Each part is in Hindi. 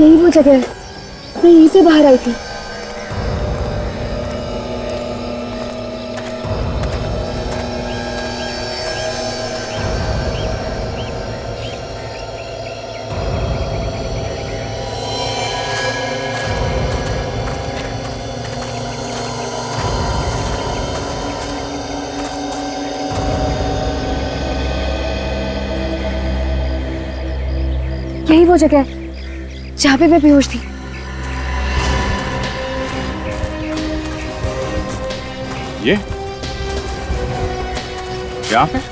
यही वो जगह है, मैं यहीं से बाहर आई थी। यही वो जगह है जहाँ पे मैं बेहोश थी। ये यहाँ पे?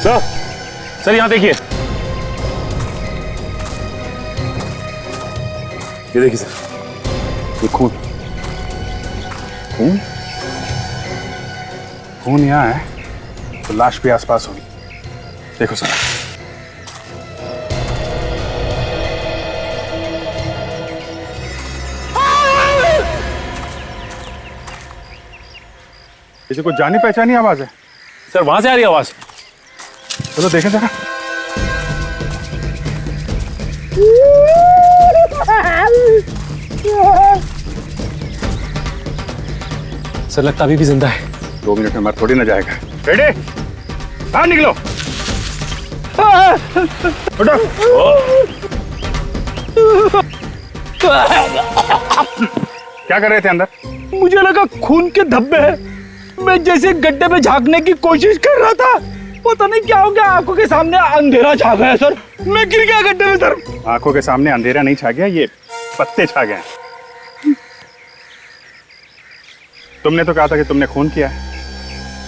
सर, सर यहाँ देखिए। ये देखिए सर, ये खून खून खून यहाँ है तो लाश भी आसपास होगी। देखो सर, इसे कुछ जानी पहचानी आवाज है। सर वहां से आ रही आवाज। चलो देखें जरा। सर लगता अभी भी जिंदा है। 2 मिनट में मर थोड़ी ना जाएगा। रेडी, बाहर निकलो। उठो। क्या कर रहे थे अंदर? मुझे लगा खून के धब्बे हैं। मैं जैसे गड्ढे में झांकने की कोशिश कर रहा था, पता नहीं क्या हो गया, आंखों के सामने अंधेरा छा गया सर। मैं गिर गया गड्ढे में सर। आंखों के सामने अंधेरा नहीं छा गया, ये पत्ते छा गए। तुमने तो कहा था कि तुमने खून किया है।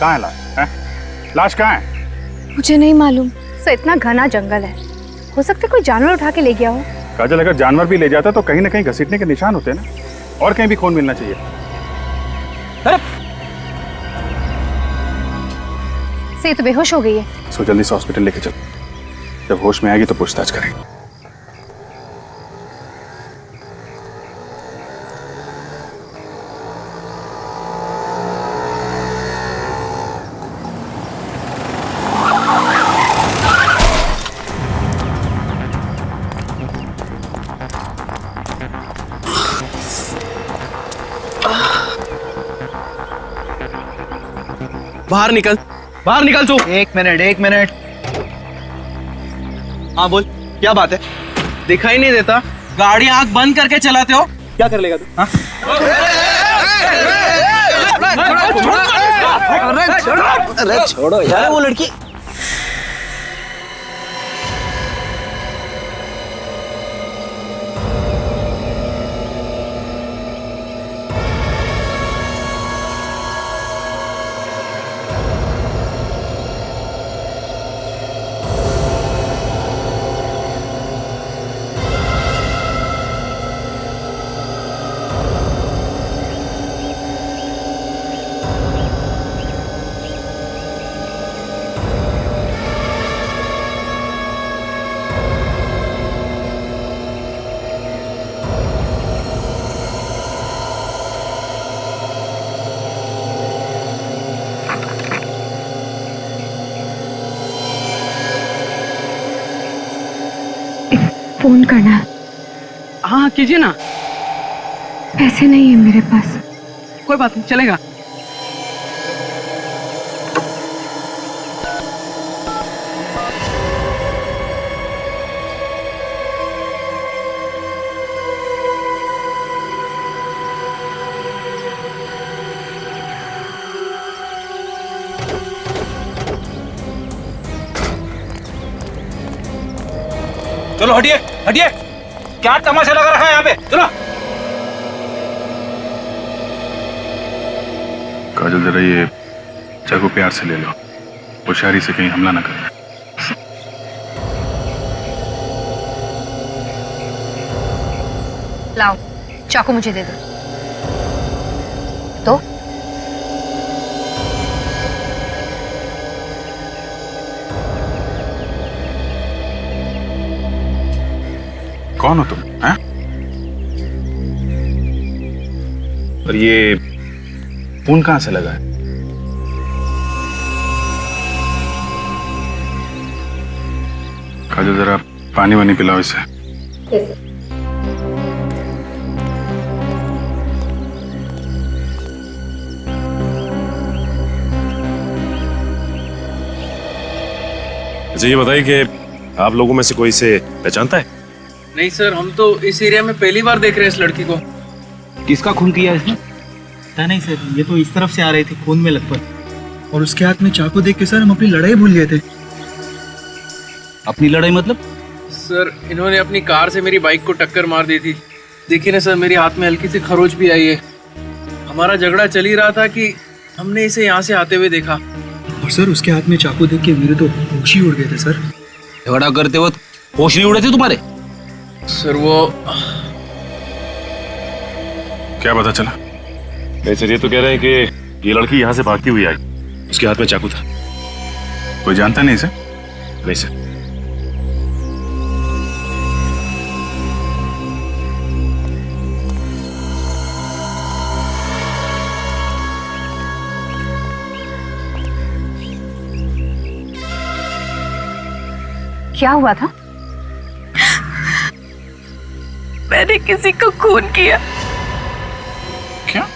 कहाँ है लाश? लाश कहाँ है? मुझे नहीं मालूम। सर इतना घना जंगल है, हो सकता है कोई जानवर उठा के ले गया हो। काजल, अगर जानवर भी ले जाता तो कहीं ना कहीं घसीटने के निशान होते ना, और कहीं भी खून मिलना चाहिए। से तो बेहोश हो गई है। सो जल्दी से हॉस्पिटल लेके चलो, जब होश में आएगी तो पूछताछ करेंगे। बाहर निकल तू। एक मिनट। हाँ बोल, क्या बात है? दिखाई नहीं देता? गाड़ी आंख बंद करके चलाते हो? क्या कर लेगा तू? हाँ? अरे छोड़ो यार वो लड़की। फोन करना है। हाँ कीजिए ना। पैसे नहीं है मेरे पास। कोई बात नहीं, चलेगा। चलो हटिए हटिए, क्या तमाशा लगा रखा है यहाँ पे? चलो काजल जरा ये चाकू प्यार से ले लो, होशियारी से कहीं हमला ना करना। लाओ चाकू मुझे दे दो। तो कौन हो तुम, हैं? और ये खून कहां से लगा है? काजल जरा पानी वानी पिलाओ इसे। अच्छा ये बताइए कि आप लोगों में से कोई इसे पहचानता है? नहीं सर, हम तो इस एरिया में पहली बार देख रहे हैं इस लड़की को। किसका खून किया इसने? पता नहीं सर, ये तो इस तरफ से आ रही थी खून में लथपथ, और उसके हाथ में चाकू देख के सर हम अपनी लड़ाई भूल गए थे। अपनी लड़ाई मतलब? सर इन्होंने अपनी कार से मेरी बाइक को टक्कर मार दी थी। देखिए ना सर, मेरे हाथ में हल्की सी खरोच भी आई है। हमारा झगड़ा चल ही रहा था कि हमने इसे यहाँ से आते हुए देखा। और सर उसके हाथ में चाकू देख के मेरे तो होश ही उड़ गए थे सर। झगड़ा करते वक्त होश नहीं उड़े थे तुम्हारे? सर वो क्या पता चला? नहीं सर, ये तो कह रहे हैं कि ये लड़की यहाँ से भागती हुई आई, उसके हाथ में चाकू था। कोई जानता नहीं इसे? नहीं सर। क्या हुआ था? मैंने किसी को खून किया। क्या?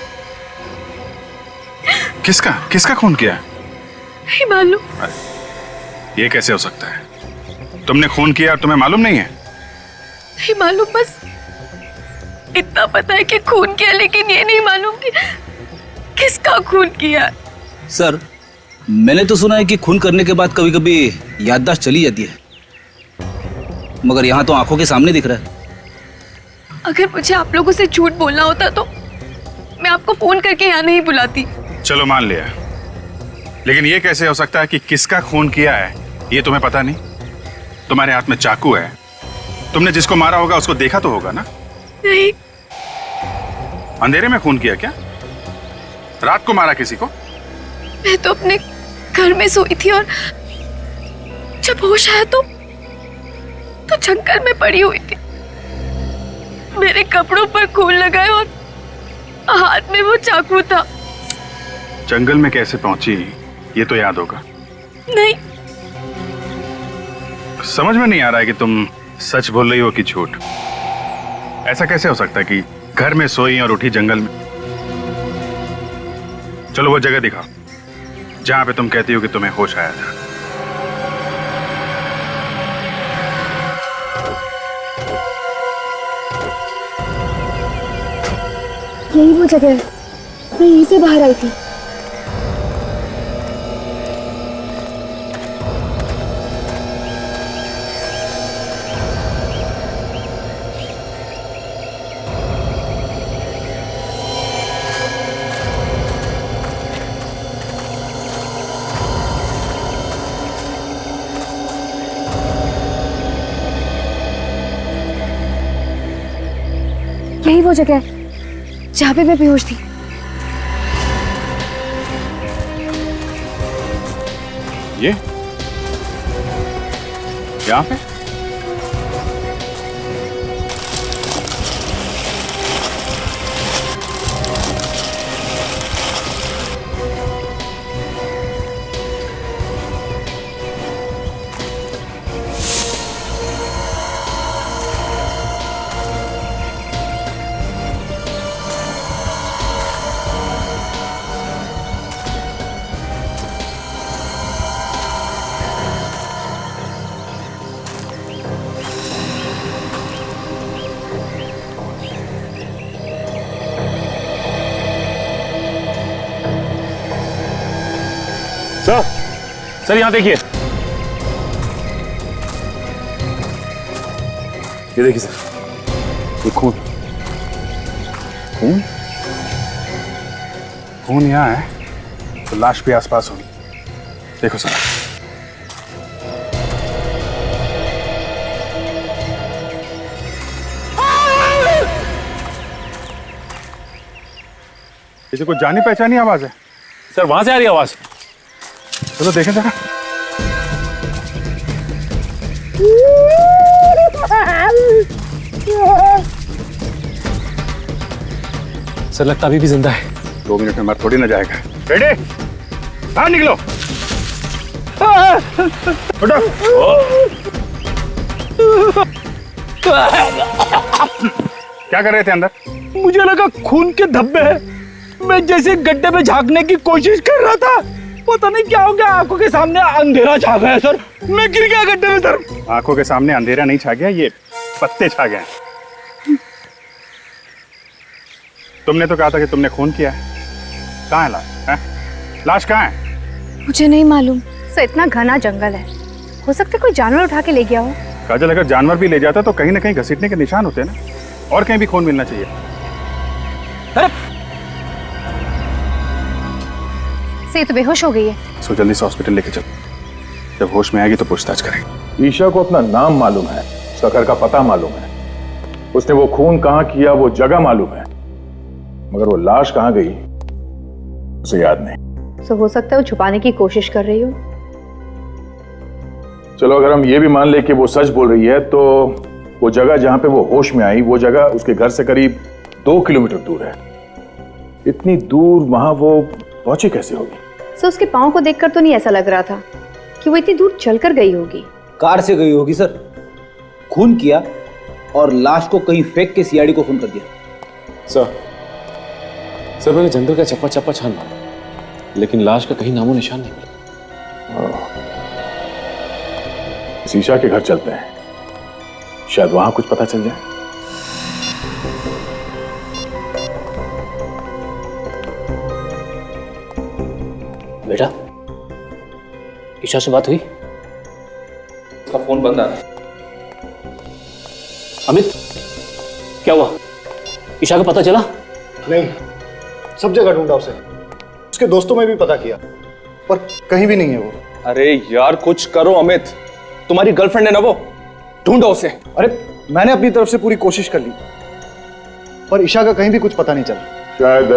किसका किसका खून किया? नहीं मालूम। ये कैसे हो सकता है? तुमने खून किया और तुम्हें मालूम नहीं है? नहीं मालूम, बस इतना पता है कि खून किया, लेकिन ये नहीं मालूम कि किसका खून किया। सर मैंने तो सुना है कि खून करने के बाद कभी कभी याददाश्त चली जाती है, मगर यहाँ तो आंखों के सामने दिख रहा है। अगर मुझे आप लोगों से झूठ बोलना होता तो मैं आपको फोन करके यहाँ नहीं बुलाती। चलो मान लिया, लेकिन ये कैसे हो सकता है कि किसका खून किया है ये तुम्हें पता नहीं? तुम्हारे हाथ में चाकू है, तुमने जिसको मारा होगा उसको देखा तो होगा ना? नहीं। अंधेरे में खून किया क्या? रात को मारा किसी को? मैं तो अपने घर में सोई थी और जब होश आया तो जंगल में पड़ी हुई थी। मेरे कपड़ों पर खून लगा है और हाथ में वो चाकू था। जंगल में कैसे पहुंची ये तो याद होगा। नहीं। समझ में नहीं आ रहा है कि तुम सच बोल रही हो कि झूठ। ऐसा कैसे हो सकता है कि घर में सोई और उठी जंगल में? चलो वो जगह दिखाओ जहां पे तुम कहती हो कि तुम्हें होश आया था। यही वो जगह है, मैं यहीं से बाहर आई थी। यही वो जगह है जहाँ पे मैं बेहोश थी। ये यहाँ पे? सर यहाँ देखिए, ये देखिए सर, ये खून। खून? खून यहाँ है तो लाश भी आसपास होगी। देखो सर, इसे कुछ जानी पहचानी आवाज है। सर वहां से आ रही है आवाज। चलो देखें जरा। सर लगता अभी भी जिंदा है। 2 मिनट में मर थोड़ी ना जाएगा। रेडी, बाहर निकलो। उठो। क्या कर रहे थे अंदर? मुझे लगा खून के धब्बे हैं। मैं जैसे गड्ढे में झांकने की कोशिश कर रहा था, पता नहीं क्या हो गया, आंखों के सामने अंधेरा छा गया सर। मैं गिर गया गड्ढे में सर। आंखों के सामने अंधेरा नहीं छा गया, ये पत्ते छा गए। तुमने तो कहा था कि तुमने खून किया है। कहाँ है लाश? हैं? लाश कहाँ है? मुझे नहीं मालूम। सर इतना घना जंगल है, हो सकता है कोई जानवर उठा के ले गया हो। काजल, अगर जानवर भी ले जाता तो कहीं ना कहीं घसीटने के निशान होते हैं ना, और कहीं भी खून मिलना चाहिए। से तो बेहोश हो गई है। सो जल्दी से हॉस्पिटल लेके चलो, जब होश में आएगी तो पूछताछ करेंगे। ईशा को अपना नाम मालूम है, उसका घर का पता मालूम है, उसने वो खून कहाँ किया वो जगह मालूम है, मगर वो लाश कहाँ गई उसे याद नहीं। तो हो सकता है वो छुपाने की कोशिश कर रही हो। चलो अगर हम ये भी मान ले कि वो सच बोल रही है, तो वो जगह जहां पे वो होश में आई, वो जगह उसके घर से करीब 2 किलोमीटर दूर है। इतनी दूर वहां वो पहुंची कैसे होगी? सर उसके पाँव को देखकर तो नहीं ऐसा लग रहा था कि वो इतनी दूर चलकर गई होगी। कार से गई होगी सर, खून किया और लाश को कहीं फेंक के सीआईडी को फोन कर दिया। सर मैंने जंगल का चप्पा चप्पा छान मारा, लेकिन लाश का कहीं नामो निशान नहीं मिला। ईशा के घर चलते हैं, शायद वहां कुछ पता चल जाए। बेटा, ईशा से बात हुई? उसका फोन बंद आ रहा है। अमित, क्या हुआ? ईशा का पता चला? नहीं, सब जगह ढूंढा उसे, उसके दोस्तों में भी पता किया, पर कहीं भी नहीं है वो। अरे यार कुछ करो अमित, तुम्हारी गर्लफ्रेंड है ना वो, ढूंढो उसे। अरे मैंने अपनी तरफ से पूरी कोशिश कर ली, पर ईशा का कहीं भी कुछ पता नहीं चला। शायद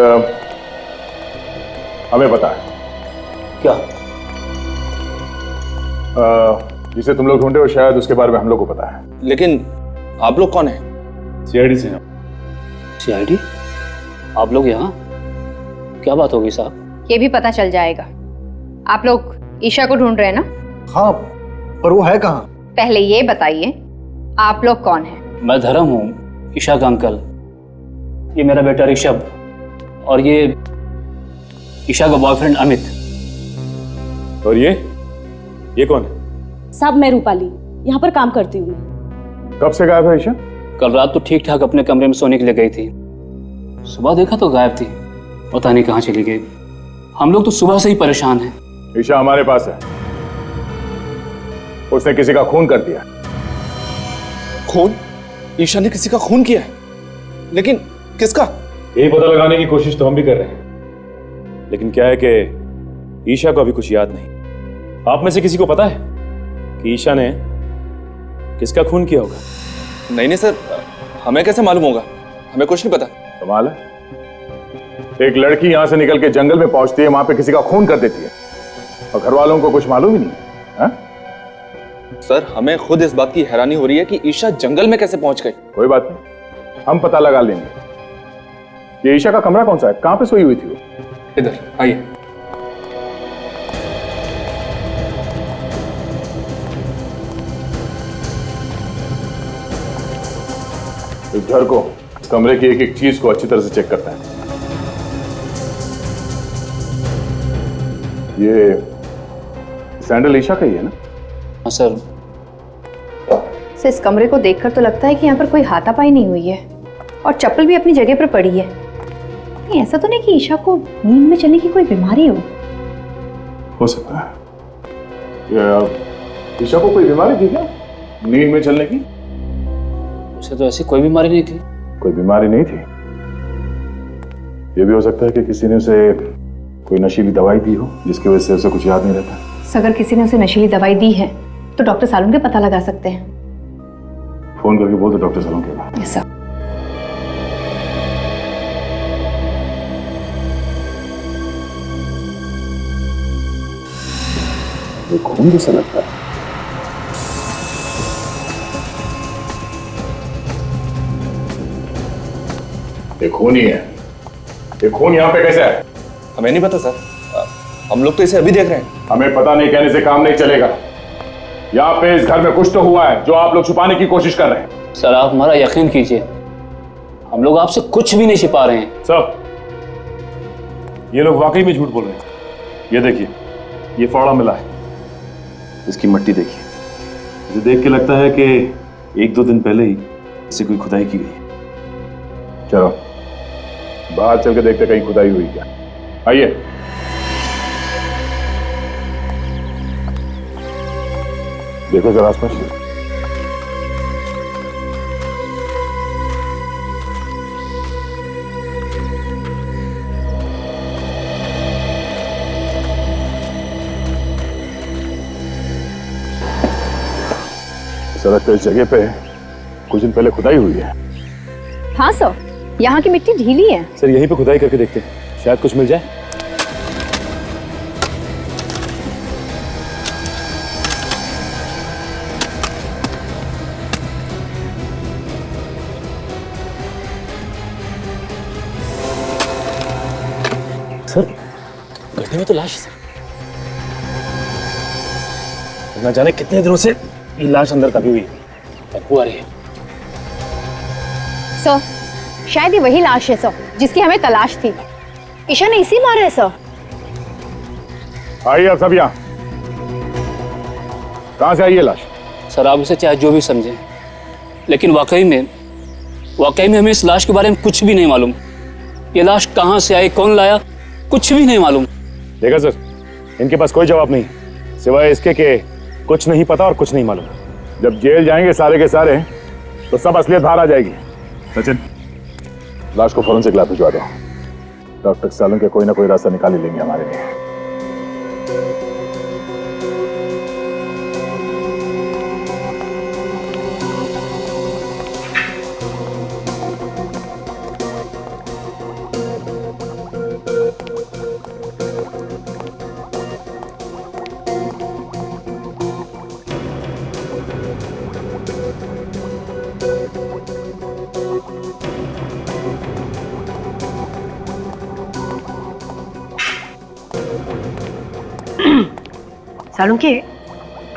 हमें पता है। क्या? जिसे तुम लोग ढूंढे हो शायद उसके बारे में हम लोग को पता है। लेकिन आप लोग कौन है? सीआईडी से हैं। सीआईडी? आप लोग यहाँ? क्या बात होगी साहब? ये भी पता चल जाएगा। आप लोग ईशा को ढूंढ रहे हैं ना? हाँ, पर वो है कहाँ? पहले ये बताइए आप लोग कौन हैं? मैं धर्म हूँ, ईशा का अंकल। ये मेरा बेटा ऋषभ, और ये ईशा का बॉयफ्रेंड अमित। और ये कौन है? साहब मैं रूपाली, यहाँ पर काम करती हूँ। कब से गायब है ईशा? कल रात तो ठीक ठाक अपने कमरे में सोने के लिए गई थी, सुबह देखा तो गायब थी, पता नहीं कहाँ चली गई। हम लोग तो सुबह से ही परेशान हैं। ईशा हमारे पास है, उसने किसी का खून कर दिया। खून? ईशा ने किसी का खून किया है? लेकिन किसका? यही पता लगाने की कोशिश तो हम भी कर रहे हैं, लेकिन क्या है कि ईशा को अभी कुछ याद नहीं। आप में से किसी को पता है कि ईशा ने किसका खून किया होगा? नहीं सर, हमें कैसे मालूम होगा, हमें कुछ नहीं पता। कमाल है, एक लड़की यहां से निकल के जंगल में पहुंचती है, वहां पे किसी का खून कर देती है, और घर वालों को कुछ मालूम ही नहीं है। सर हमें खुद इस बात की हैरानी हो रही है कि ईशा जंगल में कैसे पहुंच गई। कोई बात नहीं, हम पता लगा लेंगे। ये ईशा का कमरा कौन सा है, कहां पे सोई हुई थी वो? इधर आइए। इस घर को, कमरे की एक एक चीज को अच्छी तरह से चेक करता है। ये सैंडल ईशा का ही है ना? हाँ सर। इस कमरे को देखकर तो लगता है कि यहाँ पर कोई हाथापाई नहीं हुई है, और चप्पल भी अपनी जगह पर पड़ी है। नहीं, ऐसा तो नहीं कि ईशा को नींद में चलने की कोई बीमारी हो सकता है। ईशा को कोई बीमारी थी क्या, नींद में चलने की? उसे तो ऐसी कोई बीमारी नहीं थी। कोई बीमारी नहीं थी? ये भी हो सकता है कि किसी ने उसे कोई नशीली दवाई दी हो जिसकी वजह से उसे कुछ याद नहीं रहता? अगर किसी ने उसे नशीली दवाई दी है तो डॉक्टर सालुन के पता लगा सकते हैं। फोन करके बोल दो डॉक्टर सालुन के पास। Yes sir. ये खून जैसा लगता है। ये खून ही है। ये खून यहाँ पे कैसे है? हमें नहीं पता सर, हम लोग तो इसे अभी देख रहे हैं। हमें पता नहीं कहने से काम नहीं चलेगा। यहाँ पे इस घर में कुछ तो हुआ है जो आप लोग छुपाने की कोशिश कर रहे हैं। सर आप हमारा यकीन कीजिए, हम लोग आपसे कुछ भी नहीं छिपा रहे हैं। सब ये लोग वाकई में झूठ बोल रहे हैं। ये देखिए, ये फावड़ा मिला है, इसकी मट्टी देखिए। मुझे देख के लगता है कि 1-2 दिन पहले ही इसे कोई खुदाई की गई। चलो बाहर चल के देखते कहीं खुदाई हुई क्या। आइए। देखो जरा आसपास। सड़क पे इस जगह पे कुछ दिन पहले खुदाई हुई है। हाँ सर, यहाँ की मिट्टी ढीली है। सर यहीं पे खुदाई करके देखते हैं, शायद कुछ मिल जाए। सर गड्ढे में तो लाश है। न जाने कितने दिनों से ये लाश अंदर दबी हुई है। बदबू आ रही है। सर शायद ये वही लाश है सर जिसकी हमें तलाश थी। ईशा ने इसी मारा है सर। आइए आप सब यहाँ। कहाँ से आई है लाश? सर आप इसे चाहे जो भी समझें, लेकिन वाकई में हमें इस लाश के बारे में कुछ भी नहीं मालूम। ये लाश कहाँ से आई, कौन लाया, कुछ भी नहीं मालूम। देखा सर, इनके पास कोई जवाब नहीं सिवाय इसके कि कुछ नहीं पता और कुछ नहीं मालूम। जब जेल जाएंगे सारे के सारे तो सब असलियत बाहर आ जाएगी। सचिन, लाश को फॉरेंसिक लैब भिजवा दो। डॉक्टर सालुन के कोई ना कोई रास्ता निकाल ही लेंगे हमारे लिए। सालुन के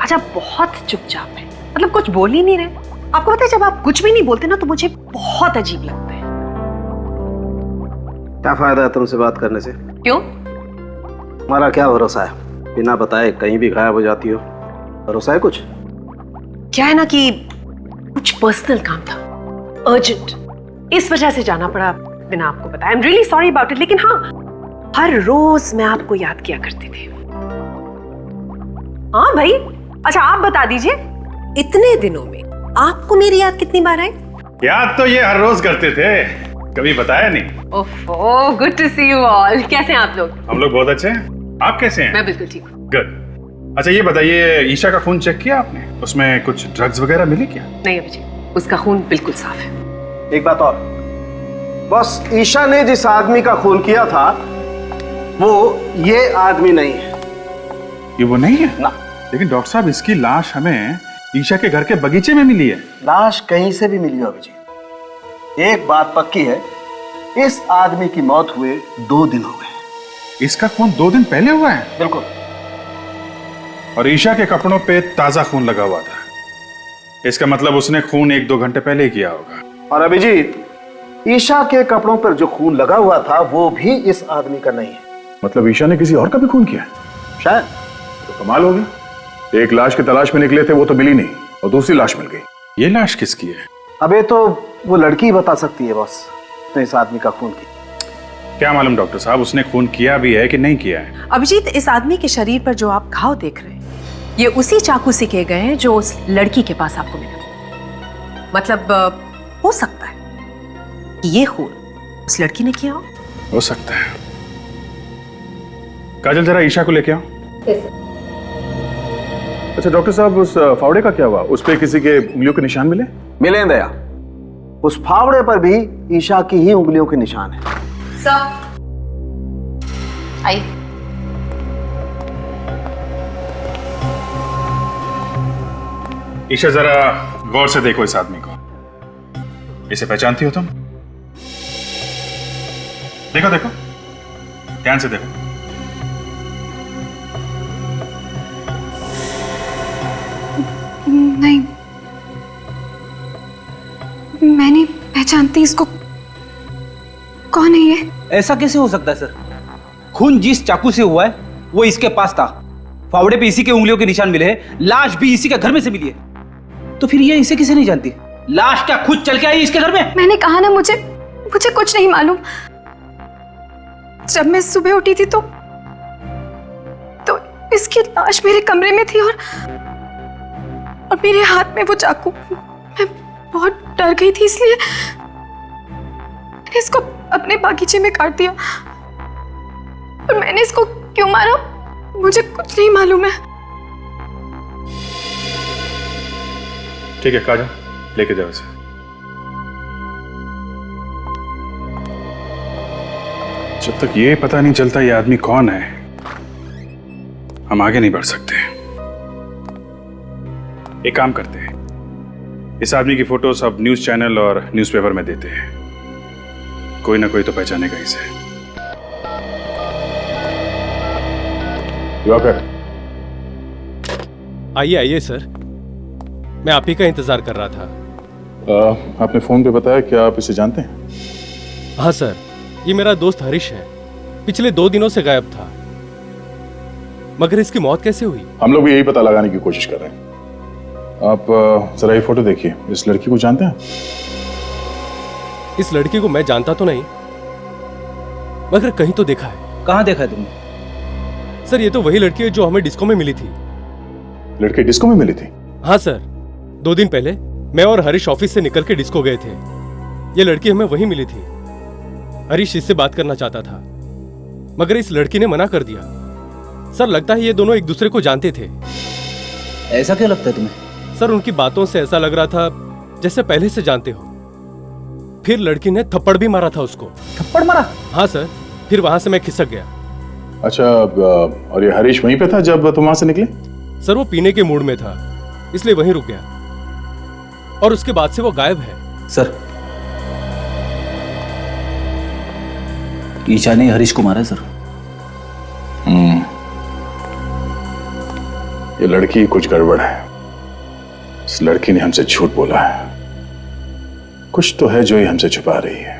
आज आप बहुत चुपचाप है, मतलब कुछ बोल ही नहीं रहे। आपको पता है जब आप कुछ भी नहीं बोलते ना तो मुझे बहुत अजीब लगता है। क्या फायदा है तुमसे बात करने से? क्यों? हमारा क्या भरोसा है, बिना बताए कहीं भी गायब हो जाती हो। भरोसा है कुछ? क्या है ना कि कुछ पर्सनल काम था, अर्जेंट, इस वजह से जाना पड़ा बिना आपको बताया। I am really sorry about it. लेकिन हाँ, हर रोज मैं आपको याद किया करती थी। हाँ भाई, अच्छा आप बता दीजिए, इतने दिनों में आपको मेरी याद कितनी बार आई? याद तो ये हर रोज करते थे, कभी बताया नहीं। Oh, good to see you all. कैसे हैं आप लोग? हम लोग बहुत अच्छे हैं, आप कैसे हैं? मैं बिल्कुल ठीक हूँ। गुड। अच्छा ये बताइए, ईशा का खून चेक किया आपने? उसमें कुछ ड्रग्स वगैरह मिले क्या? नहीं अभिजीत, उसका खून बिल्कुल साफ है। एक बात और, बस ईशा ने जिस आदमी का खून किया था वो ये आदमी नहीं है। ये वो नहीं है ना। लेकिन डॉक्टर साहब, इसकी लाश हमें ईशा के घर के बगीचे में मिली है। लाश कहीं से भी मिली हो अभिजीत, एक बात पक्की है, इस आदमी की मौत हुए 2 दिन हो गए। इसका खून 2 दिन पहले हुआ है? बिल्कुल। और ईशा के कपड़ों पे ताजा खून लगा हुआ था, इसका मतलब उसने खून 1-2 घंटे पहले ही किया होगा। और अभिजीत, ईशा के कपड़ों पर जो खून लगा हुआ था वो भी इस आदमी का नहीं है। मतलब ईशा ने किसी और का भी खून किया? शायद। तो कमाल हो गया, एक लाश की तलाश में निकले थे, वो तो मिली नहीं और दूसरी लाश मिल गई। ये लाश किसकी है? अबे तो वो लड़की ही बता सकती है बॉस, तो इस आदमी का खून किया। क्या मालूम डॉक्टर साहब, उसने खून किया भी है कि नहीं किया है? अभिजीत, इस आदमी के शरीर पर जो आप घाव देख रहे हैं, ये उसी चाकू से किए गए हैं जो उस लड़की के पास आपको मिला। मतलब हो सकता है कि ये खून उस लड़की ने किया हो। सकता है, काजल जरा ईशा को लेके आओ। Yes, sir. अच्छा डॉक्टर साहब, उस फावड़े का क्या हुआ? उस पे किसी के उंगलियों के निशान मिले? मिले दया, उस फावड़े पर भी ईशा की ही उंगलियों के निशान है। सर, आइए। ईशा जरा गौर से देखो इस आदमी को। इसे पहचानती हो तुम? देखो देखो, ध्यान से देखो। नहीं, मैं नहीं पहचानती इसको। कौन है ये? ऐसा कैसे हो सकता है सर? खून जिस चाकू से हुआ है वो इसके पास था, फावड़े पे इसी के उंगलियों के निशान मिले हैं, लाश भी इसी के घर में से मिली है। तो फिर ये इसे किसे नहीं जानती? लाश क्या खुद चल के आई इसके घर में? मैंने कहा ना, मुझे कुछ नहीं मालूम। जब मैं सुबह उठी थी तो इसकी लाश मेरे कमरे में थी और मेरे हाथ में वो चाकू। मैं बहुत डर गई थी, इसलिए मैंने इसको अपने बागीचे में काट दिया। और मैंने इसको क्यों मारा मुझे कुछ नहीं मालूम है। ठीक है काजल, लेके जाओ इसे। जब तक ये पता नहीं चलता ये आदमी कौन है, हम आगे नहीं बढ़ सकते। एक काम करते हैं, इस आदमी की फोटो सब न्यूज चैनल और न्यूज़पेपर में देते हैं, कोई ना कोई तो पहचानेगा इसे। आइए आइए सर, मैं आप ही का इंतजार कर रहा था। आपने फोन पे बताया, क्या आप इसे जानते हैं? हाँ सर, ये मेरा दोस्त हरीश है, पिछले 2 दिनों से गायब था। मगर इसकी मौत कैसे हुई? हम लोग भी यही पता लगाने की कोशिश कर रहे हैं। आप जरा ये फोटो देखिए, इस लड़की को जानते हैं? इस लड़की को मैं जानता तो नहीं, मगर कहीं तो देखा है। कहाँ देखा है तुमने? सर ये तो वही लड़की है जो हमें डिस्को में मिली थी। लड़की डिस्को में मिली थी? हाँ सर, 2 दिन पहले मैं और हरीश ऑफिस से निकल के डिस्को गए थे। ये लड़की हमें वहीं मिली थी। हरीश इससे बात करना चाहता था, मगर इस लड़की ने मना कर दिया। सर लगता है ये दोनों एक दूसरे को जानते थे। ऐसा क्यों लगता है तुम्हें? सर उनकी बातों से ऐसा लग रहा था जैसे पहले से जानते हो। फिर लड़की ने थप्पड़ भी मारा था उसको। थप्पड़ मारा? हाँ सर, फिर वहां से मैं खिसक गया। अच्छा, और ये हरीश वहीं पे था जब तुम वहां से निकले? सर वो पीने के मूड में था, इसलिए वहीं रुक गया और उसके बाद से वो गायब है। सर, ईशा ने हरीश को मारा है सर। ये लड़की कुछ गड़बड़ है। इस लड़की ने हमसे झूठ बोला है। कुछ तो है जो ये हमसे छुपा रही है।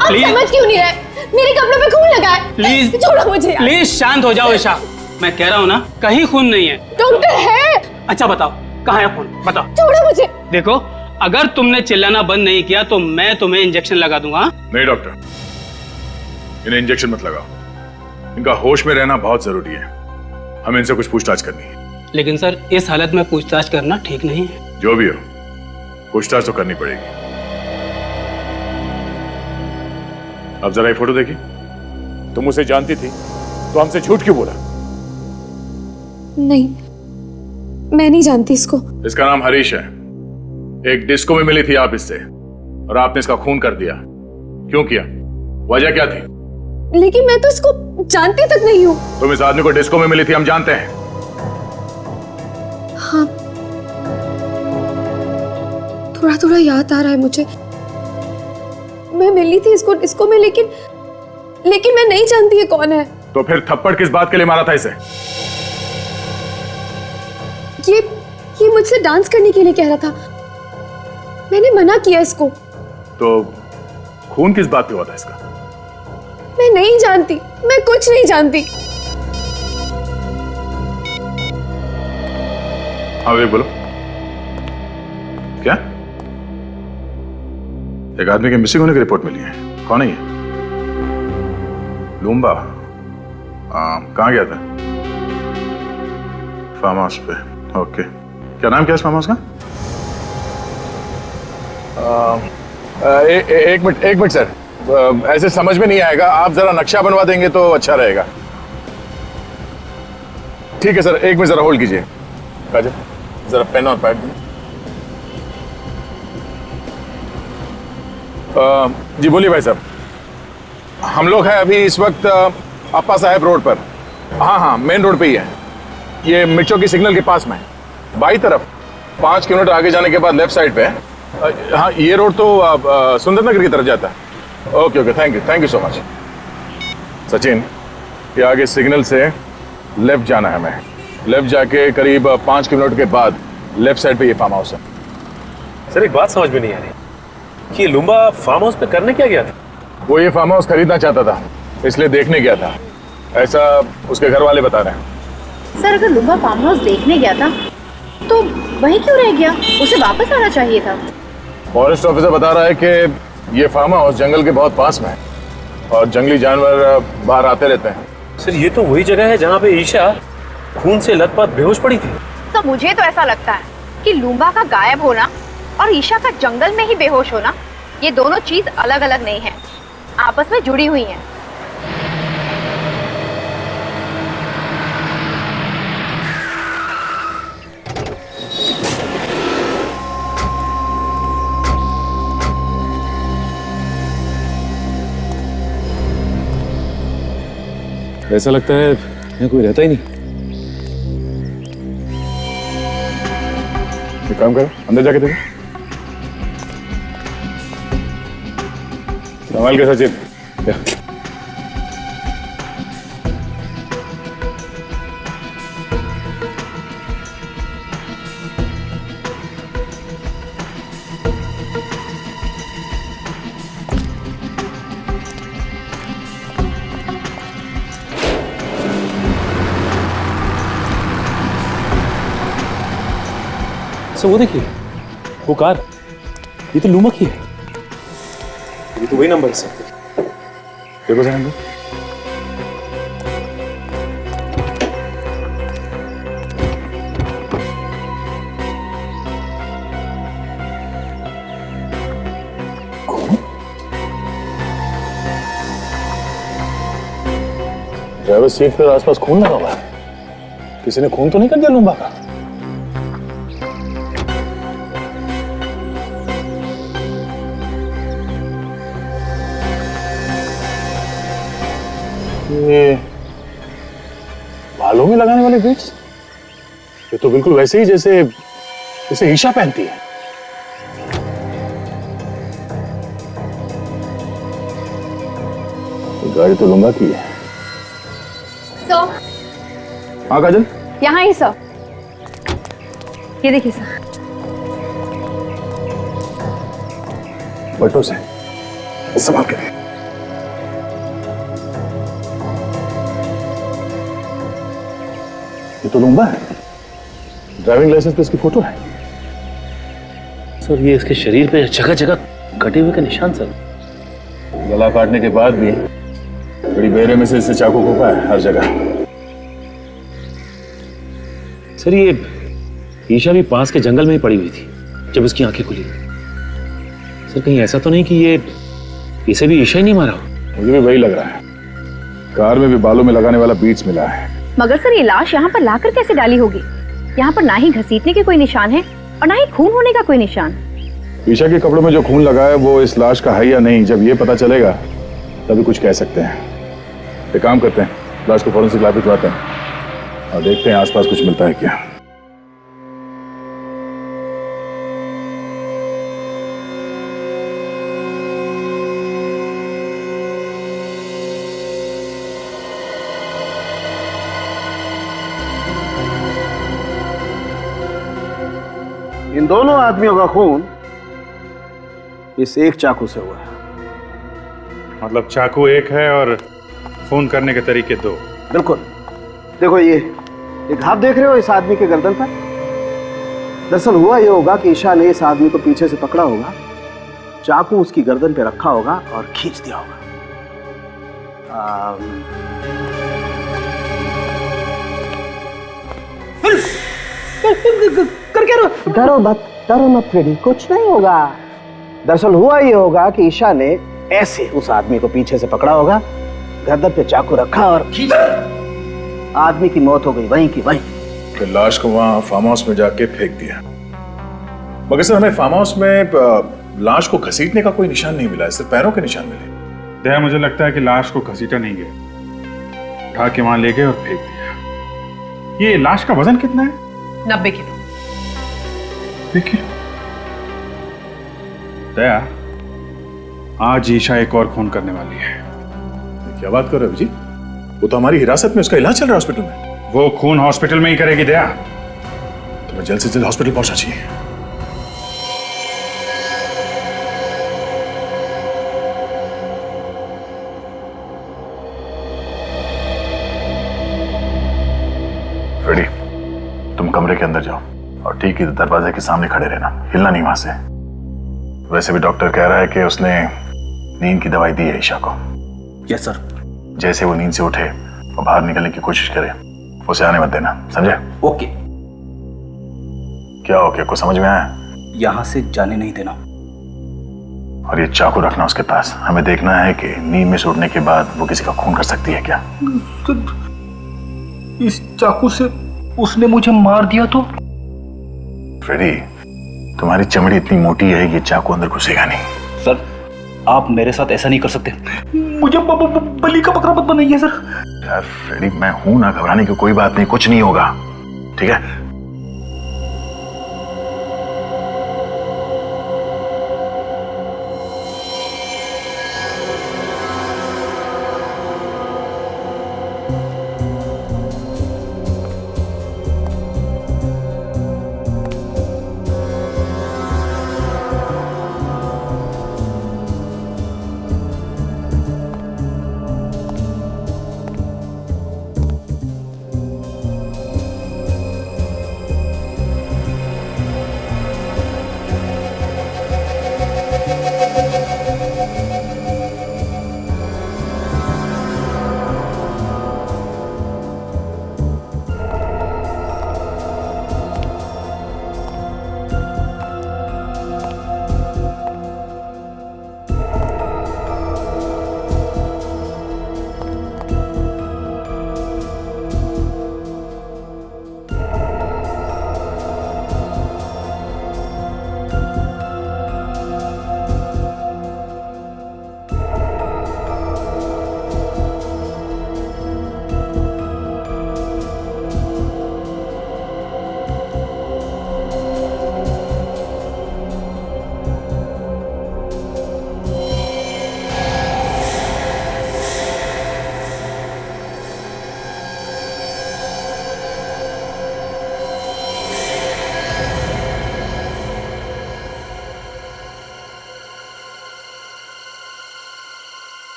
आप समझ क्यों नहीं रहे? मेरे कपड़ों पे खून लगा है। प्लीज छोड़ो मुझे यार। प्लीज शांत हो जाओ ईशा, मैं कह रहा हूँ ना कहीं खून नहीं है। डॉक्टर है। अच्छा बताओ कहाँ है खून, बताओ। छोड़ो मुझे। देखो अगर तुमने चिल्लाना बंद नहीं किया तो मैं तुम्हें इंजेक्शन लगा दूंगा। नहीं डॉक्टर, इन्हें इंजेक्शन मत लगाओ। इनका होश में रहना बहुत जरूरी है। हमें इनसे कुछ पूछताछ करनी है। लेकिन सर इस हालत में पूछताछ करना ठीक नहीं है। जो भी हो, पूछताछ तो करनी पड़ेगी। अब जरा ये फोटो देखिए। तुम उसे जानती थी तो हमसे झूठ क्यों बोला? नहीं, मैं नहीं जानती इसको। इसका नाम हरीश है। एक डिस्को में मिली थी आप इससे और आपने इसका खून कर दिया। क्यों किया? वजह क्या थी? लेकिन मैं तो इसको जानती तक नहीं हूँ। तुम इस आदमी को डिस्को में मिली थी, हम जानते हैं। हाँ, थोड़ा थोड़ा याद आ रहा है मुझे। मैं मिली थी इसको डिस्को में, लेकिन मैं नहीं जानती ये कौन है। तो फिर थप्पड़ किस बात के लिए मारा था इसे? ये मुझसे डांस करने के लिए कह रहा था। मैंने मना किया इसको। तो खून किस बात पे हुआ था इसका? मैं नहीं जानती, मैं कुछ नहीं जानती। हाँ विवेक बोलो। क्या? एक आदमी के मिसिंग होने की रिपोर्ट मिली है। कौन है ये? लूम्बा? कहाँ गया था? फार्म हाउस पे। ओके, क्या नाम क्या है इस फार्म हाउस का? एक मिनट सर, ऐसे समझ में नहीं आएगा, आप जरा नक्शा बनवा देंगे तो अच्छा रहेगा। ठीक है सर, एक मिनट जरा होल्ड कीजिए। काजल जरा पेन और पैड दें। जी बोलिए भाई साहब। हम लोग हैं अभी इस वक्त अप्पा साहब रोड पर। हाँ हाँ, मेन रोड पे ही है, ये मिर्चों की सिग्नल के पास में है, बाई तरफ 5 किलोमीटर आगे जाने के बाद लेफ्ट साइड पे है। हाँ, ये रोड तो सुंदर नगर की तरफ जाता है। Okay okay, thank you so much. Sachin, ये आगे सिग्नल से लेफ्ट जाना है, हमें लेफ्ट जाके करीब 5 किलोमीटर के बाद लेफ्ट साइड पे ये फार्म हाउस है। सर एक बात समझ में नहीं आ रही कि ये लुम्बा फार्म हाउस पे करने क्या गया था? वो ये फार्म हाउस खरीदना चाहता था, इसलिए देखने गया था, ऐसा उसके घर वाले बता रहे हैं। सर अगर लुम्बा फार्म हाउस देखने गया था तो वहीं क्यों रह गया? उसे वापस आना चाहिए था। फॉरेस्ट ऑफिसर बता रहा है कि ये फार्म हाउस जंगल के बहुत पास में है और जंगली जानवर बाहर आते रहते हैं। सर ये तो वही जगह है जहाँ पे ईशा खून से लथपथ बेहोश पड़ी थी। तो मुझे तो ऐसा लगता है कि लुम्बा का गायब होना और ईशा का जंगल में ही बेहोश होना, ये दोनों चीज अलग अलग नहीं है, आपस में जुड़ी हुई हैं। ऐसा लगता है यहाँ कोई रहता ही नहीं। एक काम करो, अंदर जाके देखो। संभाल के सचिन। वो देखिए, वो कार, ये तो लुम्बा की है। ये तो वही नंबर है सर। देखो जरा, ड्राइवर सीट पर आसपास खून लगा हुआ है, किसी ने खून तो नहीं कर दिया लुम्बा का? ये बालों में लगाने वाले बीट्स, ये तो बिल्कुल वैसे ही जैसे ईशा पहनती है। तो गाड़ी तो लुम्बा की है। सर, हाँ काजल, यहाँ ही सर, ये देखिए सर। बटों से संभाल के। ये तो लुम्बा है, ड्राइविंग लाइसेंस पे इसकी फोटो है। सर ये इसके शरीर पे जगह जगह कटे हुए के निशान सर। गला काटने के बाद भी बड़ी बेरे में से इससे चाकू घोंपा है हर जगह। सर ये ईशा भी पास के जंगल में ही पड़ी हुई थी जब उसकी आंखें खुली। सर कहीं ऐसा तो नहीं कि ये इसे भी ईशा ही नहीं मारा हो? मुझे भी वही लग रहा है, कार में भी बालों में लगाने वाला बीट्स मिला है। मगर सर ये लाश यहाँ पर लाकर कैसे डाली होगी? यहाँ पर ना ही घसीटने के कोई निशान है और ना ही खून होने का कोई निशान। ईशा के कपड़ों में जो खून लगा है वो इस लाश का है या नहीं, जब ये पता चलेगा तभी कुछ कह सकते हैं। एक काम करते हैं, लाश को फॉरेंसिक लैब भिजवाते हैं और देखते हैं आसपास कुछ मिलता है क्या। इन दोनों आदमियों का खून इस एक चाकू से हुआ है। मतलब चाकू एक है और खून करने के तरीके दो। बिल्कुल। देखो ये घाव देख रहे हो इस आदमी के गर्दन पर? दरअसल हुआ ये होगा कि ईशा ने इस आदमी को पीछे से पकड़ा होगा, चाकू उसकी गर्दन पे रखा होगा और खींच दिया होगा। कर क्या डरो मत फ्रेडी, कुछ नहीं होगा। दरअसल हुआ ये होगा कि ईशा ने ऐसे उस आदमी को पीछे से पकड़ा होगा, गर्दन पे चाकू रखा और आदमी की मौत हो गई वहीं की वहीं। फिर लाश को वहां फार्म हाउस में जाके फेंक दिया। मगर सर हमें फार्म हाउस में लाश को घसीटने का कोई निशान नहीं मिला है, सिर्फ पैरों के निशान मिले। दया, मुझे लगता है कि लाश को घसीटा नहीं गया, उठा के वहां ले गए और फेंक दिया। ये लाश का वजन कितना है? 90 किलो। देखिए दया, आज ईशा एक और खून करने वाली है। क्या बात कर रहे हो जी? वो तो हमारी हिरासत में, उसका इलाज चल रहा है हॉस्पिटल में। वो खून हॉस्पिटल में ही करेगी दया। तुम्हें जल्द से जल्द हॉस्पिटल पहुंचना चाहिए। फ्रेडी, तुम कमरे के अंदर जाओ और ठीक ही दरवाजे के सामने खड़े रहना, हिलना नहीं वहां से। वैसे भी डॉक्टर कह रहा है कि उसने नींद की दवाई दी है ईशा को। Yes sir. जैसे वो नींद से उठे और बाहर निकलने की कोशिश करे, उसे आने मत देना, समझे? ओके। क्या ओके? कुछ समझ में आया? यहां से जाने नहीं देना। और ये चाकू रखना उसके पास। हमें देखना है कि नींद में से उठने के बाद वो किसी का खून कर सकती है क्या। इस चाकू से उसने मुझे मार दिया तो? फ्रेडी, तुम्हारी चमड़ी इतनी मोटी है कि चाकू अंदर घुसेगा नहीं। सर, आप मेरे साथ ऐसा नहीं कर सकते। मुझे बलि का बकरा मत बनाइए सर। यार फ्रेडी, मैं हूं ना, घबराने की कोई बात नहीं, कुछ नहीं होगा, ठीक है?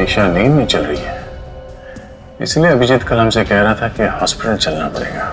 ईशा नींद में चल रही है, इसलिए अभिजीत कल हमसे कह रहा था कि हॉस्पिटल चलना पड़ेगा।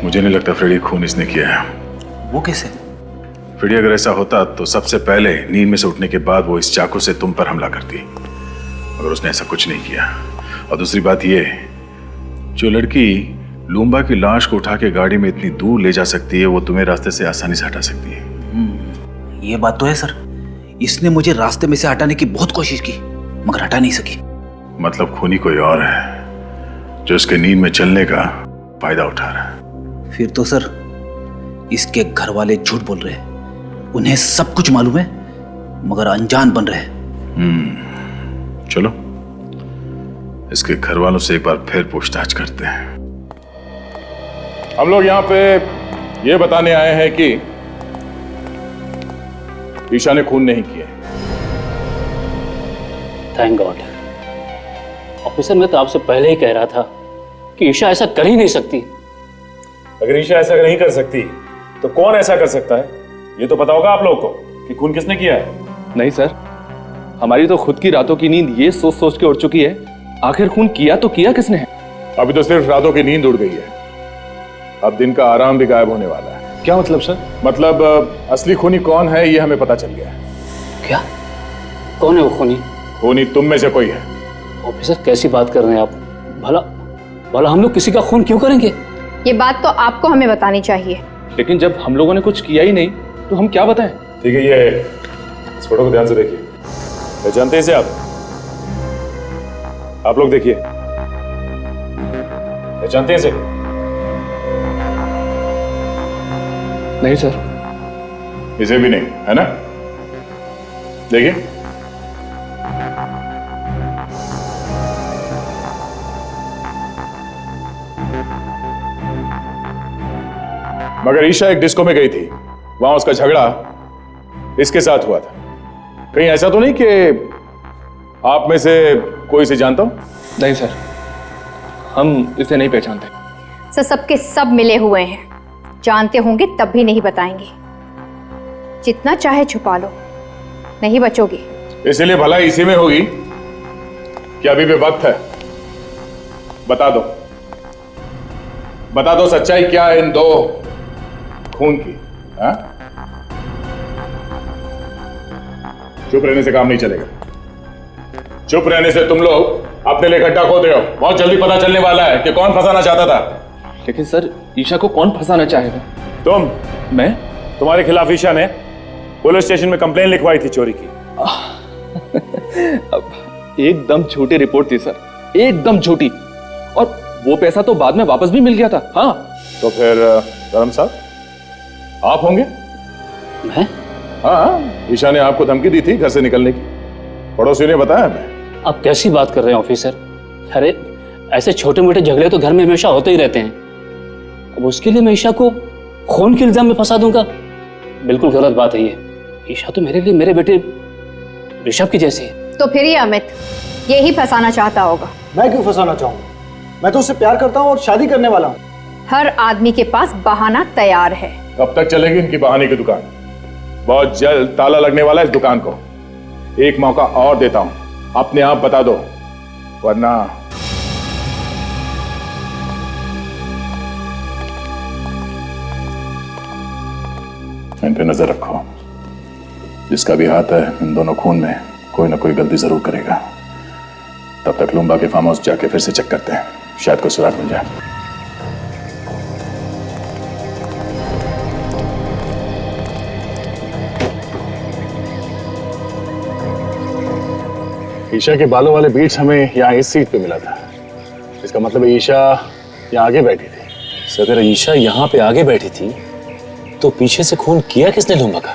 मुझे नहीं लगता फ्रेडी खून इसने किया है। वो कैसे? फ्रेडी, अगर ऐसा होता तो सबसे पहले नींद में से उठने के बाद वो इस चाकू से तुम पर हमला करती, मगर उसने ऐसा कुछ नहीं किया। और दूसरी बात ये, जो लड़की लूम्बा की लाश को उठा के गाड़ी में इतनी दूर ले जा सकती है, वो तुम्हें रास्ते से आसानी से हटा सकती है। ये बात तो है सर, इसने मुझे रास्ते में से हटाने की बहुत कोशिश की, मगर हटा नहीं सकी। मतलब खूनी कोई और है जो इसके नींद में चलने का फायदा उठा रहा है। फिर तो सर इसके घर वाले झूठ बोल रहे हैं। उन्हें सब कुछ मालूम है मगर अनजान बन रहे हैं। चलो इसके घर वालों से एक बार फिर पूछताछ करते हैं। हम लोग यहाँ पे ये बताने आए हैं कि ईशा ने खून नहीं किया। Thank God. ऑफिसर, मैं तो आपसे पहले ही कह रहा था कि ईशा ऐसा कर ही नहीं सकती। अगर ईशा ऐसा नहीं कर सकती तो कौन ऐसा कर सकता है? ये तो पता होगा आप लोगों को कि खून किसने किया है। नहीं सर, हमारी तो खुद की रातों की नींद ये सोच सोच के उड़ चुकी है, आखिर खून किया तो किया किसने है? अभी तो सिर्फ रातों की नींद उड़ गई है, अब दिन का आराम भी गायब होने वाला है। क्या मतलब सर? मतलब असली खूनी कौन है ये हमें पता चल गया है। क्या? कौन है वो खूनी? खूनी तुम में से कोई है। ऑफिसर, कैसी बात कर रहे हैं आप? भला भला हम लोग किसी का खून क्यों करेंगे? ये बात तो आपको हमें बतानी चाहिए। लेकिन जब हम लोगों ने कुछ किया ही नहीं तो हम क्या बताएं? ठीक है, ये इस फोटो को ध्यान से देखिए। पहचानते हैं इसे आप लोग देखिए, पहचानते हैं इसे? नहीं सर। इसे भी नहीं, है ना? देखिए, मगर ईशा एक डिस्को में गई थी, वहां उसका झगड़ा इसके साथ हुआ था। कहीं ऐसा तो नहीं कि आप में से कोई इसे जानता हो? नहीं सर, हम इसे नहीं पहचानते। सर सबके सब मिले हुए हैं, जानते होंगे तब भी नहीं बताएंगे। जितना चाहे छुपा लो, नहीं बचोगे। इसलिए भलाई इसी में होगी कि अभी भी वक्त है। बता दो सच्चाई क्या है इन दो खून की। हा? चुप रहने से काम नहीं चलेगा। चुप रहने से तुम लोग अपने लिए गड्ढा खोद रहे हो। बहुत जल्दी पता चलने वाला है कि कौन फंसाना चाहता था। लेकिन सर, ईशा को कौन फंसाना चाहेगा? तुम। मैं? तुम्हारे खिलाफ ईशा ने पुलिस स्टेशन में कंप्लेन लिखवाई थी चोरी की। अब एकदम झूठी रिपोर्ट थी सर, एकदम झूठी। और वो पैसा तो बाद में वापस भी मिल गया था। हाँ, तो फिर धर्म साहब आप होंगे? मैं? हाँ, ईशा ने आपको धमकी दी थी घर से निकलने की, पड़ोसी ने बताया हमें। आप कैसी बात कर रहे हैं ऑफिसर? अरे ऐसे छोटे मोटे झगड़े तो घर में हमेशा होते ही रहते हैं। अब उसके लिए मैं ईशा को खून के इल्जाम में फंसा दूंगा? बिल्कुल गलत बात है ये। ईशा तो मेरे लिए मेरे बेटे ऋषभ की जैसी है। तो फिर ये अमित यही फंसाना चाहता होगा। मैं क्यों फंसाना चाहूंगा? मैं तो उससे प्यार करता हूँ और शादी करने वाला हूँ। हर आदमी के पास बहाना तैयार है। कब तक चलेगी इनकी बहाने की दुकान? बहुत जल्द ताला लगने वाला है इस दुकान को। एक मौका और देता हूं, अपने आप बता दो, वरना इन पे नजर रखो। जिसका भी हाथ है इन दोनों खून में, कोई ना कोई गलती जरूर करेगा। तब तक लुम्बा के फार्म हाउस जाके फिर से चेक करते हैं, शायद कोई सुराग मिल जाए। ईशा के बालों वाले बीट्स हमें यहाँ इस सीट पे मिला था। इसका मतलब ईशा यहाँ आगे बैठी थी। सर, अगर ईशा यहाँ पे आगे बैठी थी तो पीछे से खून किया किसने लुम्बा का?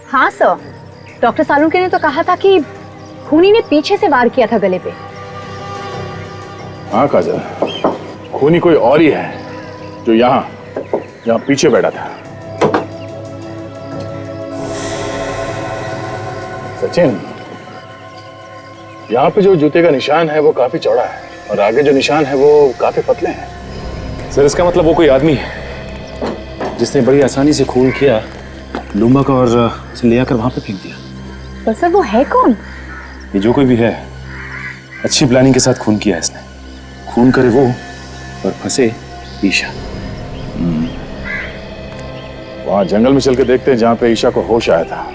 हाँ सर, डॉक्टर सालुंके ने तो कहा था कि खूनी ने पीछे से वार किया था गले पे। हाँ काजल, खूनी कोई और ही है जो यहाँ पीछे बैठा था। सचिन, यहाँ पे जो जूते का निशान है वो काफी चौड़ा है और आगे जो निशान है वो काफी पतले हैं। सर, इसका मतलब वो कोई आदमी है जिसने बड़ी आसानी से खून किया लुम्बा का और उसे ले आकर वहां पे फेंक दिया। पर सर वो है कौन? ये जो कोई भी है, अच्छी प्लानिंग के साथ खून किया इसने। खून करे वो और फंसे ईशा। वहां जंगल में चल के देखते हैं जहां पे ईशा को होश आया था।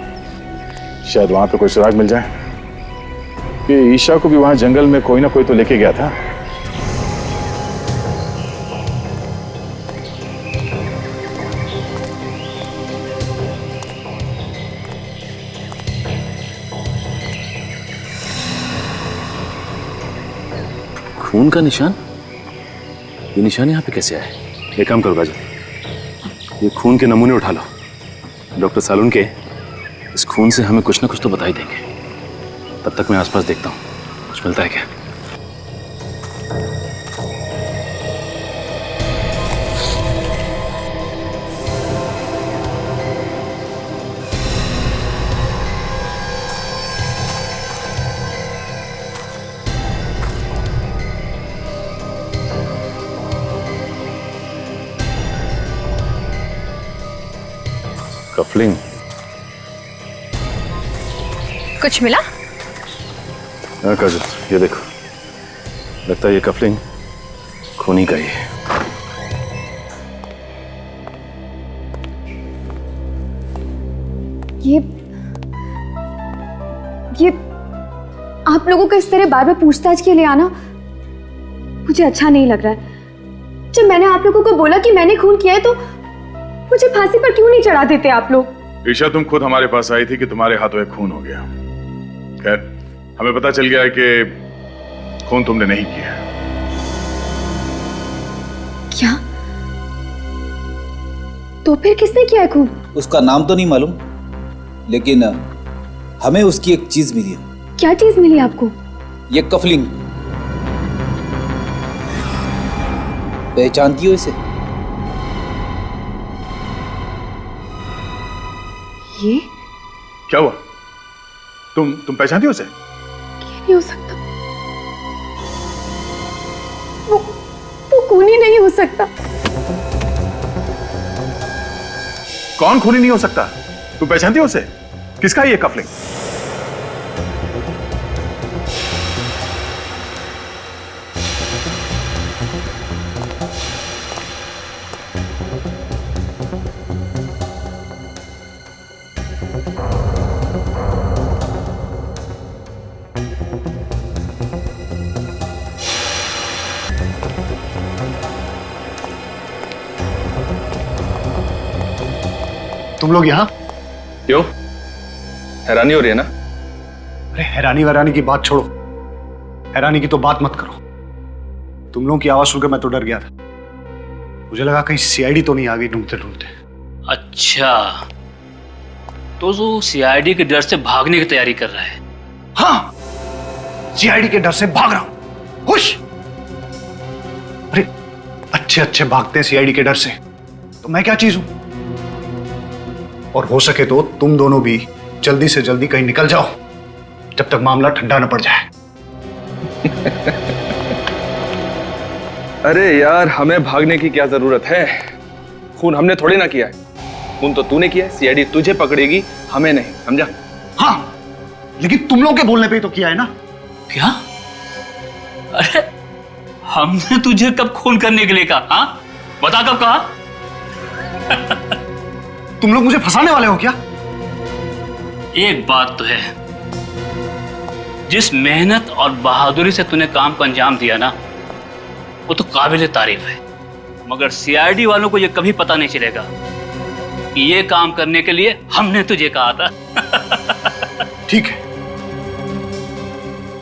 शायद वहां पे कोई सुराग मिल जाए कि ईशा को भी वहां जंगल में कोई ना कोई तो लेके गया था। खून का निशान? ये निशान यहाँ पे कैसे आए? एक काम करो काजल, ये खून के नमूने उठा लो। डॉक्टर सालून के इस खून से हमें कुछ ना कुछ तो बता ही देंगे। तब तक मैं आसपास देखता हूँ कुछ मिलता है क्या। कफलिंग। कुछ मिला? हाँ काजल, ये देखो, लगता है ये कफलिंग खूनी का ही है। ये आप लोगों का इस तरह बार बार पूछताछ के लिए आना मुझे अच्छा नहीं लग रहा है। जब मैंने आप लोगों को बोला कि मैंने खून किया है तो मुझे फांसी पर क्यों नहीं चढ़ा देते आप लोग? ईशा, तुम खुद हमारे पास आई थी कि तुम्हारे हाथों एक खून हो गया। खैर, हमें पता चल गया है कि खून तुमने नहीं किया। क्या? तो फिर किसने किया है खून? उसका नाम तो नहीं मालूम, लेकिन हमें उसकी एक चीज मिली है। क्या चीज मिली आपको? ये कफलिंग। पहचानती हो इसे? ये क्या हुआ? तुम पहचानती हो उसे? नहीं हो सकता, वो खूनी नहीं हो सकता। कौन खूनी नहीं हो सकता? तुम पहचानती हो उसे? किसका है ये कफलिंग? तुम लोग यहाँ? क्यों, हैरानी हो रही है ना? अरे हैरानी वैरानी की बात छोड़ो, हैरानी की तो बात मत करो। तुम लोगों की आवाज सुनकर मैं तो डर गया था। मुझे लगा कहीं सीआईडी तो नहीं आ गई ढूंढते ढूंढते। अच्छा, तो जो सीआईडी के डर से भागने की तैयारी कर रहा है? हाँ, सीआईडी के डर से भाग रहा हूं। खुश? अरे अच्छे अच्छे भागते हैं सीआईडी के डर से, तो मैं क्या चीज हूं? और हो सके तो तुम दोनों भी जल्दी से जल्दी कहीं निकल जाओ, जब तक मामला ठंडा न पड़ जाए। अरे यार, हमें भागने की क्या जरूरत है? खून हमने थोड़ी ना किया है। खून तो तूने किया है, सीआईडी तुझे पकड़ेगी, हमें नहीं, समझा? हाँ, लेकिन तुम लोगों के बोलने पे ही तो किया है ना। क्या? अरे हमने तुझे कब खून करने के लिए कहा? हाँ बता, कब कहा? तुम लोग मुझे फंसाने वाले हो क्या? एक बात तो है, जिस मेहनत और बहादुरी से तूने काम को अंजाम दिया ना, वो तो काबिल तारीफ है। मगर सीआईडी वालों को ये कभी पता नहीं चलेगा कि ये काम करने के लिए हमने तुझे कहा था। ठीक है,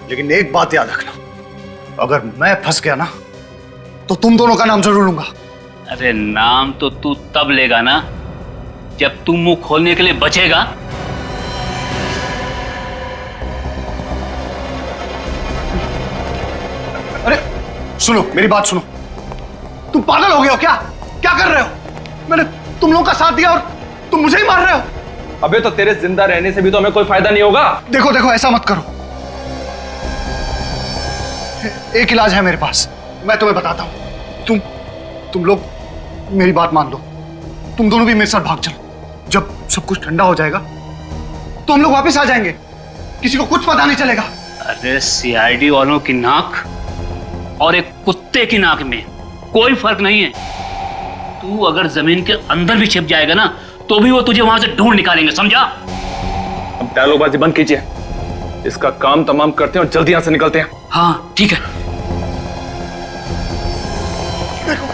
लेकिन एक बात याद रखना, अगर मैं फंस गया ना तो तुम दोनों का नाम जरूर लूंगा। अरे नाम तो तू तब लेगा ना जब तू मुंह खोलने के लिए बचेगा। अरे सुनो, मेरी बात सुनो। तुम पागल हो गए हो क्या? क्या कर रहे हो? मैंने तुम लोगों का साथ दिया और तुम मुझे ही मार रहे हो। अबे तो तेरे जिंदा रहने से भी तो हमें कोई फायदा नहीं होगा। देखो देखो, ऐसा मत करो। एक इलाज है मेरे पास, मैं तुम्हें बताता हूं। तुम लोग मेरी बात मान लो, तुम दोनों भी मेरे साथ भाग चलो। जब सब कुछ ठंडा हो जाएगा तो हम लोग वापस आ जाएंगे, किसी को कुछ पता नहीं चलेगा। अरे सीआईडी वालों की नाक और एक कुत्ते की नाक में कोई फर्क नहीं है। तू अगर जमीन के अंदर भी छिप जाएगा ना तो भी वो तुझे वहां से ढूंढ निकालेंगे, समझा? अब डायलॉगबाजी बंद कीजिए, इसका काम तमाम करते हैं और जल्दी यहां से निकलते हैं। हाँ ठीक है। देखो,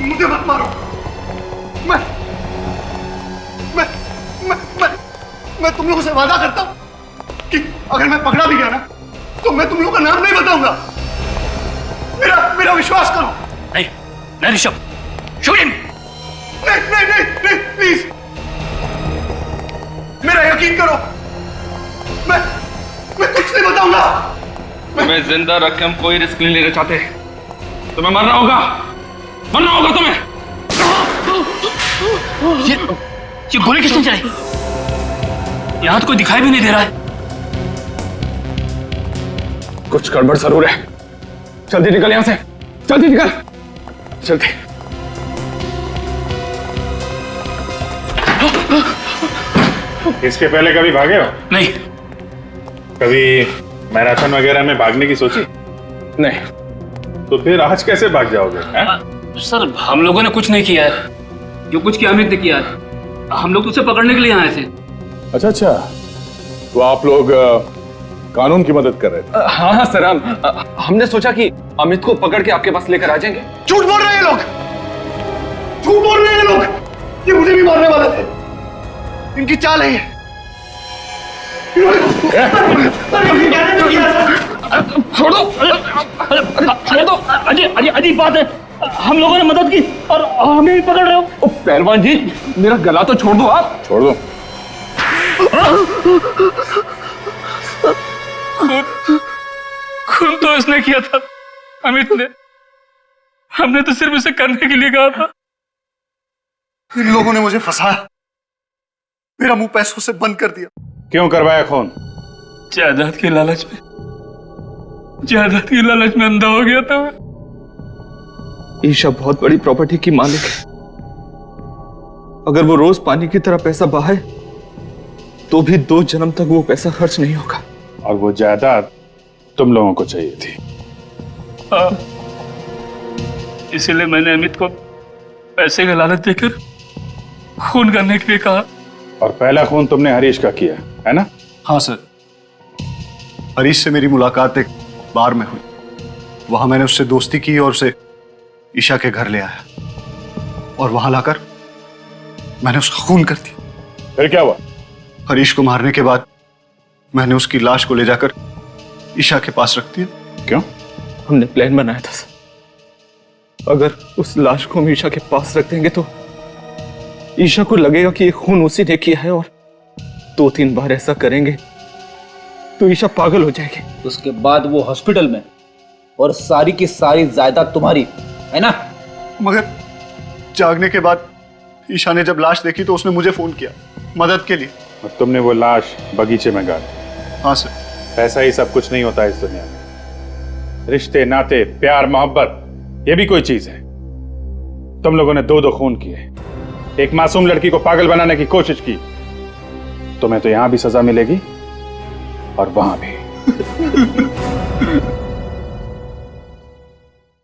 मुझे मत मारो। मैं तुम लोगों से वादा करता हूं कि अगर मैं पकड़ा भी गया ना तो मैं तुम लोगों का नाम नहीं बताऊंगा। मेरा विश्वास करो। नहीं ऋषभ, शूट हिम। नहीं, प्लीज मेरा यकीन करो। मैं कुछ नहीं बताऊंगा। तुम्हें जिंदा रख के हम कोई रिस्क नहीं लेना चाहते। तुम्हें मरना होगा तुम्हें। ये गोली किसने चलाई? यहाँ तो कोई दिखाई भी नहीं दे रहा है। कुछ गड़बड़ जरूर है। जल्दी निकल यहां से, जल्दी निकल, जल्दी। इसके पहले कभी भागे हो? नहीं। कभी मैराथन वगैरह में भागने की सोची? नहीं। तो फिर आज कैसे भाग जाओगे? सर हम लोगों ने कुछ नहीं किया है। जो कुछ किया अमित ने किया है। हम लोग तो उसे पकड़ने के लिए आए थे। अच्छा, तो आप लोग कानून की मदद कर रहे थे? हाँ सर, हमने सोचा कि अमित को पकड़ के आपके पास लेकर आ जाएंगे। झूठ बोल रहे हैं लोग, झूठ बोल रहे हैं लोग। ये मुझे भी मारने वाले थे। इनकी चाल है ये। छोड़ दो। अजीब बात है। हम लोगों ने मदद की और हमें भी पकड़ रहे हो। पहलवान जी, मेरा गला तो छोड़ दो आप। छोड़ दो। खून तो इसने किया था, अमित ने। हमने तो सिर्फ इसे करने के लिए कहा था। इन लोगों ने मुझे फंसाया, मेरा मुंह पैसों से बंद कर दिया। क्यों करवाया खून? जायदाद की लालच में अंधा हो गया था मैं। ईशा बहुत बड़ी प्रॉपर्टी की मालिक है। अगर वो रोज पानी की तरह पैसा बहाए तो भी 2 जन्म तक वो पैसा खर्च नहीं होगा। और वो जायदाद तुम लोगों को चाहिए थी। इसीलिए मैंने अमित को पैसे का लालच देकर खून करने के लिए कहा। और पहला खून तुमने हरीश का किया है ना? हाँ सर, हरीश से मेरी मुलाकात एक बार में हुई। वहां मैंने उससे दोस्ती की और उसे ईशा के घर ले आया और वहां लाकर मैंने उसका खून कर दिया। फिर क्या हुआ? हरीश को मारने के बाद मैंने उसकी लाश को ले जाकर ईशा के पास रख दिया। क्यों? हमने प्लान बनाया था सर। अगर उस लाश को हम ईशा के पास रख देंगे तो ईशा को लगेगा कि ये खून उसी ने किया है, और 2-3 बार ऐसा करेंगे तो ईशा पागल हो जाएगी। उसके बाद वो हॉस्पिटल में, और सारी की सारी जायदाद तुम्हारी है ना? मगर जागने के बाद ईशा ने जब लाश देखी तो उसने मुझे फोन किया मदद के लिए। और तुमने वो लाश बगीचे में गाड़ी? हाँ सर। पैसा ही सब कुछ नहीं होता है इस दुनिया में। रिश्ते, नाते, प्यार, मोहब्बत, ये भी कोई चीज है। तुम लोगों ने 2 खून किए, एक मासूम लड़की को पागल बनाने की कोशिश की। तुम्हें तो यहां भी सजा मिलेगी और वहां भी।